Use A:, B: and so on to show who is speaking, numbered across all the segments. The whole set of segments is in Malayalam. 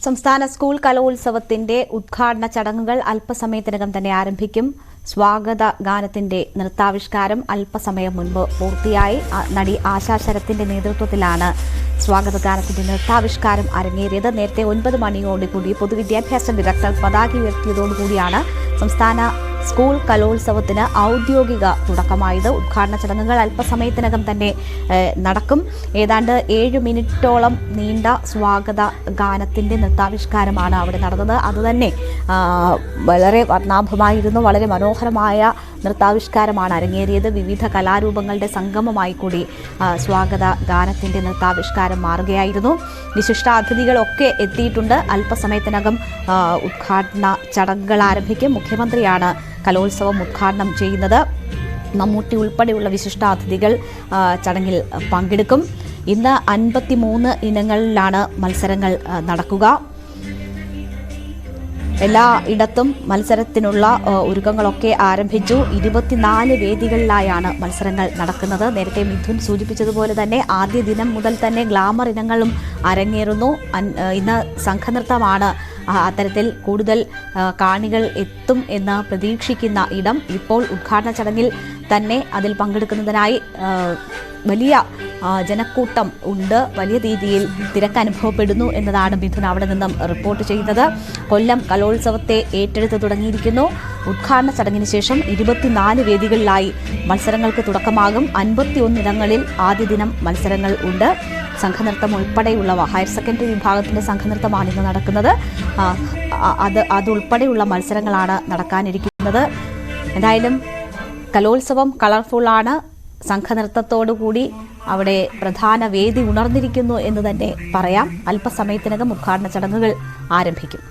A: സംസ്ഥാന സ്കൂൾ കലോത്സവത്തിന്റെ ഉദ്ഘാടന ചടങ്ങുകൾ അല്പസമയത്തിനകം തന്നെ ആരംഭിക്കും. സ്വാഗത ഗാനത്തിന്റെ നൃത്താവിഷ്കാരം അല്പസമയം മുൻപ് പൂർത്തിയായി. നടി ആശാ ശരത്തിന്റെ നേതൃത്വത്തിലാണ് സ്വാഗത ഗാനത്തിന്റെ നൃത്താവിഷ്കാരം അരങ്ങേറിയത്. നേരത്തെ 9 മണിയോടുകൂടി പൊതുവിദ്യാഭ്യാസ ഡയറക്ടർ പതാക ഉയർത്തിയതോടുകൂടിയാണ് സംസ്ഥാന സ്കൂൾ കലോത്സവത്തിന് ഔദ്യോഗിക തുടക്കമായത്. ഉദ്ഘാടന ചടങ്ങുകൾ അല്പസമയത്തിനകം തന്നെ നടക്കും. ഏതാണ്ട് 7 മിനിറ്റോളം നീണ്ട സ്വാഗത ഗാനത്തിന്റെ നൃത്താവിഷ്കാരമാണ് അവിടെ നടന്നത്. അതുതന്നെ വളരെ വർണ്ണാഭമായിരുന്നു. വളരെ മനോഹരമായ നൃത്താവിഷ്കാരമാണ് അരങ്ങേറിയത്. വിവിധ കലാരൂപങ്ങളുടെ സംഗമമായി കൂടി സ്വാഗത ഗാനത്തിന്റെ നൃത്താവിഷ്കാരം മാറുകയായിരുന്നു. വിശിഷ്ടാതിഥികളൊക്കെ എത്തിയിട്ടുണ്ട്. അല്പസമയത്തിനകം ഉദ്ഘാടന ചടങ്ങുകൾ ആരംഭിക്കും. മുഖ്യമന്ത്രിയാണ് കലോത്സവം ഉദ്ഘാടനം ചെയ്യുന്നത്. മമ്മൂട്ടി ഉൾപ്പെടെയുള്ള വിശിഷ്ടാതിഥികൾ ചടങ്ങിൽ പങ്കെടുക്കും. ഇന്ന് 53 ഇനങ്ങളിലാണ് മത്സരങ്ങൾ നടക്കുക. എല്ലാ ഇടത്തും മത്സരത്തിനുള്ള ഒരുക്കങ്ങളൊക്കെ ആരംഭിച്ചു. 24 വേദികളിലായാണ് മത്സരങ്ങൾ നടക്കുന്നത്. നേരത്തെ മിഥുൻ സൂചിപ്പിച്ചതുപോലെ തന്നെ ആദ്യ ദിനം മുതൽ തന്നെ ഗ്ലാമർ ഇനങ്ങളും അരങ്ങേറുന്നു. ഇന്ന് സംഘനൃത്തമാണ് അത്തരത്തിൽ കൂടുതൽ കാണികൾ എത്തും എന്ന് പ്രതീക്ഷിക്കുന്ന ഇടം. ഇപ്പോൾ ഉദ്ഘാടന ചടങ്ങിൽ തന്നെ അതിൽ പങ്കെടുക്കുന്നതിനായി വലിയ ജനക്കൂട്ടം ഉണ്ട്. വലിയ രീതിയിൽ തിരക്ക് അനുഭവപ്പെടുന്നു എന്നതാണ് മിഥുൻ അവിടെ നിന്നും റിപ്പോർട്ട് ചെയ്തത്. കൊല്ലം കലോത്സവത്തെ ഏറ്റെടുത്ത് തുടങ്ങിയിരിക്കുന്നു. ഉദ്ഘാടന ചടങ്ങിന് ശേഷം 24 വേദികളിലായി മത്സരങ്ങൾക്ക് തുടക്കമാകും. 51 ഇനങ്ങളിൽ ആദ്യ ദിനം മത്സരങ്ങൾ ഉണ്ട്. സംഘനൃത്തം ഉൾപ്പെടെയുള്ളവ, ഹയർ സെക്കൻഡറി വിഭാഗത്തിന്റെ സംഘനൃത്തമാണ് ഇന്ന് നടക്കുന്നത്. അതുൾപ്പെടെയുള്ള മത്സരങ്ങളാണ് നടക്കാനിരിക്കുന്നത്. എന്തായാലും കലോത്സവം കളർഫുള്ളാണ്. സംഘനൃത്തത്തോടുകൂടി അവിടെ പ്രധാന വേദി ഉണർന്നിരിക്കുന്നു എന്ന് തന്നെ പറയാം. അല്പസമയത്തിനകം ഉദ്ഘാടന ചടങ്ങുകൾ ആരംഭിക്കും.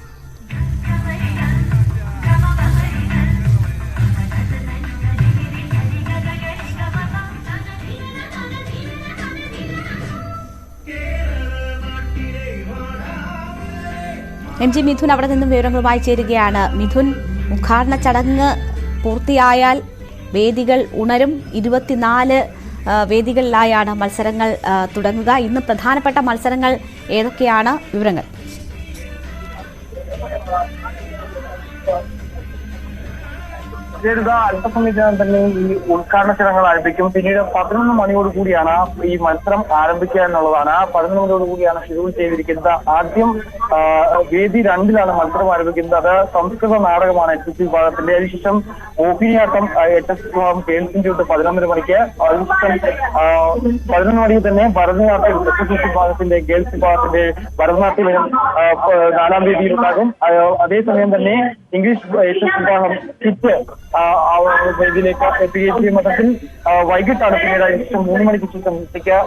A: MG മിഥുൻ അവിടെ നിന്നും വിവരങ്ങളുമായി ചേരുകയാണ്. മിഥുൻ, ഉദ്ഘാടന ചടങ്ങ് പൂർത്തിയായാൽ വേദികൾ ഉണരും. 24 വേദികളിലായാണ് മത്സരങ്ങൾ തുടങ്ങുക. ഇന്ന് പ്രധാനപ്പെട്ട മത്സരങ്ങൾ ഏതൊക്കെയാണ്? വിവരങ്ങൾ.
B: അല്പസമയത്തിനകം തന്നെ ഈ ഉദ്ഘാടന ചടങ്ങുകൾ ആരംഭിക്കും. പിന്നീട് 11 മണിയോട് കൂടിയാണ് ഈ മത്സരം ആരംഭിക്കുക എന്നുള്ളതാണ്. 11 മണിയോട് കൂടിയാണ് ഷെഡ്യൂൾ ചെയ്തിരിക്കുന്നത്. ആദ്യം വേദി 2-ലാണ് മത്സരം ആരംഭിക്കുന്നത്. അത് സംസ്കൃത നാടകമാണ് HSS വിഭാഗത്തിന്റെ. അതിനുശേഷം മോഹിനിയാട്ടം HSS വിഭാഗം കേൾസിൻറ്റ്യൂട്ട് 11 മണിക്ക്. അതിനുശേഷം 11 മണിക്ക് തന്നെ ഭരതനാട്യം HSS വിഭാഗത്തിന്റെ ഗേൾസ് വിഭാഗത്തിന്റെ ഭരതനാട്യം 4-ാം വേദിയിലുണ്ടാകും. അതേസമയം തന്നെ ഇംഗ്ലീഷ് HSS വിഭാഗം കിറ്റ് ഇതിലേക്ക് എത്തുകയും ചെയ്യും. മൊത്തത്തിൽ വൈകിട്ടാണ് പിന്നീട് അതിനുശേഷം 3 മണിക്ക് ശേഷം ഉച്ചയ്ക്ക്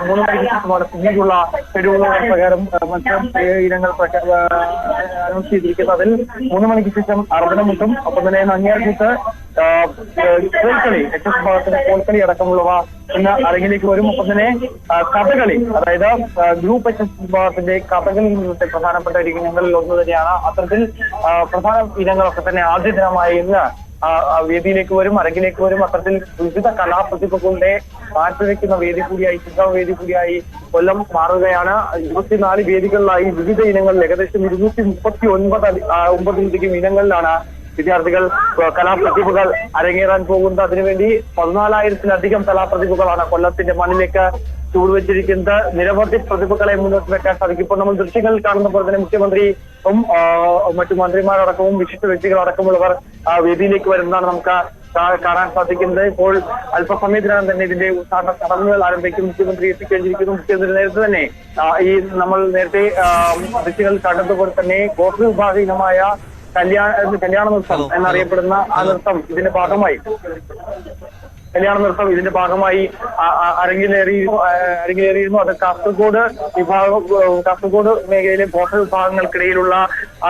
B: 3 മണിക്ക് ശേഷമാണ് പിന്നീടുള്ള ഷെഡ്യൂളുകൾ പ്രകാരം മത്സരം ഇനങ്ങൾ അനൗൺസ് ചെയ്തിരിക്കുന്നത്. അതിൽ 3 മണിക്ക് ശേഷം അർദ്ധനമുട്ടും ഒപ്പം തന്നെ നങ്ങിയാർകൂത്ത്, കോൽക്കളി, HSS വിഭാഗത്തിന്റെ കോൽക്കളി അടക്കമുള്ളവ ഇന്ന് അരങ്ങിലേക്ക് വരും. ഒപ്പം തന്നെ കഥകളി, അതായത് ഗ്രൂപ്പ് HSS വിഭാഗത്തിന്റെ കഥകളിൽ നിന്നത്തെ പ്രധാനപ്പെട്ട ഇനങ്ങളിൽ ഒന്ന് തന്നെയാണ്. അത്തരത്തിൽ പ്രധാന ഇനങ്ങളൊക്കെ തന്നെ ആദ്യ ദിനമായി ഇന്ന് വേദിയിലേക്ക് വരും, അരങ്ങിലേക്ക് വരും. അത്തരത്തിൽ വിവിധ കലാപ്രതിഭകളുടെ കാഴ്ചവെക്കുന്ന വേദി കൂടിയായി, വേദി കൂടിയായി കൊല്ലം മാറുകയാണ്. 24 വേദികളിലായി വിവിധ ഇനങ്ങളിൽ ഏകദേശം 239 ഇനങ്ങളിലാണ് വിദ്യാർത്ഥികൾ, കലാപ്രതിഭകൾ അരങ്ങേറാൻ പോകുന്നത്. അതിനുവേണ്ടി 14,000-ലധികം കലാപ്രതിഭകളാണ് കൊല്ലത്തിന്റെ മണ്ണിലേക്ക് ചൂടുവെച്ചിരിക്കുന്നത്. നിരവധി പ്രതിഭകളെ മുന്നോട്ട് വെക്കാൻ സാധിക്കും. ഇപ്പോൾ നമ്മൾ ദൃശ്യങ്ങളിൽ കാണുന്ന പോലെ തന്നെ മുഖ്യമന്ത്രിയും മറ്റു മന്ത്രിമാരടക്കവും വിശിഷ്ട വ്യക്തികളടക്കമുള്ളവർ വേദിയിലേക്ക് വരുന്നതാണ് നമുക്ക് കാണാൻ സാധിക്കുന്നത്. ഇപ്പോൾ അല്പസമയത്തിനകം തന്നെ ഇതിന്റെ ഉദ്ഘാടന ചടങ്ങുകൾ ആരംഭിക്കും. മുഖ്യമന്ത്രി എത്തിക്കഴിഞ്ഞിരിക്കുന്നു. മുഖ്യമന്ത്രി നേരത്തെ തന്നെ ഈ നമ്മൾ നേരത്തെ ദൃശ്യങ്ങളിൽ കണ്ടതുപോലെ തന്നെ ഗോത്ര വിഭാഗ ഇനമായ കല്യാണ നൃത്തം എന്നറിയപ്പെടുന്ന ആ നൃത്തം ഇതിന്റെ ഭാഗമായി അരങ്ങിലേറിയിരുന്നു. അത് കാസർഗോഡ് മേഖലയിലെ ഗോത്ര വിഭാഗങ്ങൾക്കിടയിലുള്ള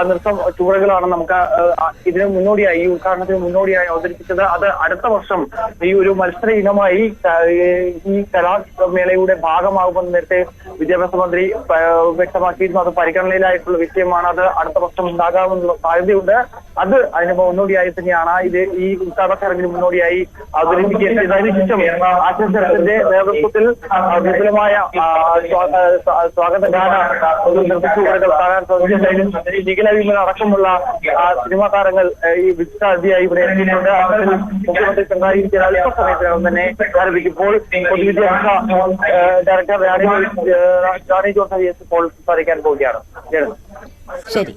B: നൃത്തം ചുവടുകളാണ് നമുക്ക് ഇതിന് മുന്നോടിയായി ഈ ഉദ്ഘാടനത്തിന് മുന്നോടിയായി അവതരിപ്പിച്ചത്. അത് അടുത്ത വർഷം ഈ ഒരു മത്സര ഇനമായി ഈ കലാമേളയുടെ ഭാഗമാകുമെന്ന് നേരത്തെ വിദ്യാഭ്യാസ മന്ത്രി വ്യക്തമാക്കിയിരുന്നു. അത് പരിഗണനയിലായിട്ടുള്ള വിഷയമാണ്. അത് അടുത്ത വർഷം ഉണ്ടാകാമെന്നുള്ള സാധ്യതയുണ്ട്. അതിന് മുന്നോടിയായി തന്നെയാണ് ഈ ഉദ്ഘാടന ചടങ്ങിന് മുന്നോടിയായി അവതരിപ്പിക്കുന്നത്. അതിനുശേഷം ആശുപത്രിയുടെ നേതൃത്വത്തിൽ വിപുലമായ സ്വാഗതഗാന നിർദ്ദേശങ്ങൾ കാണാൻ സാധിക്കും. നിഖില അടക്കമുള്ള സിനിമാ താരങ്ങൾ ഈ വിശിഷ്ട അതിഥിയായി ഇവിടെ എത്തിയിട്ടുണ്ട്. മുഖ്യമന്ത്രി പിണറായി വിജയൻ അല്പസമയത്തിനകം തന്നെ ആരംഭിക്കുമ്പോൾ പൊതുവിദ്യാഭ്യാസ ഡയറക്ടർ റാണി ജോർജ് ഇപ്പോൾ സംസാരിക്കാൻ പോവുകയാണ്.
A: ശരി.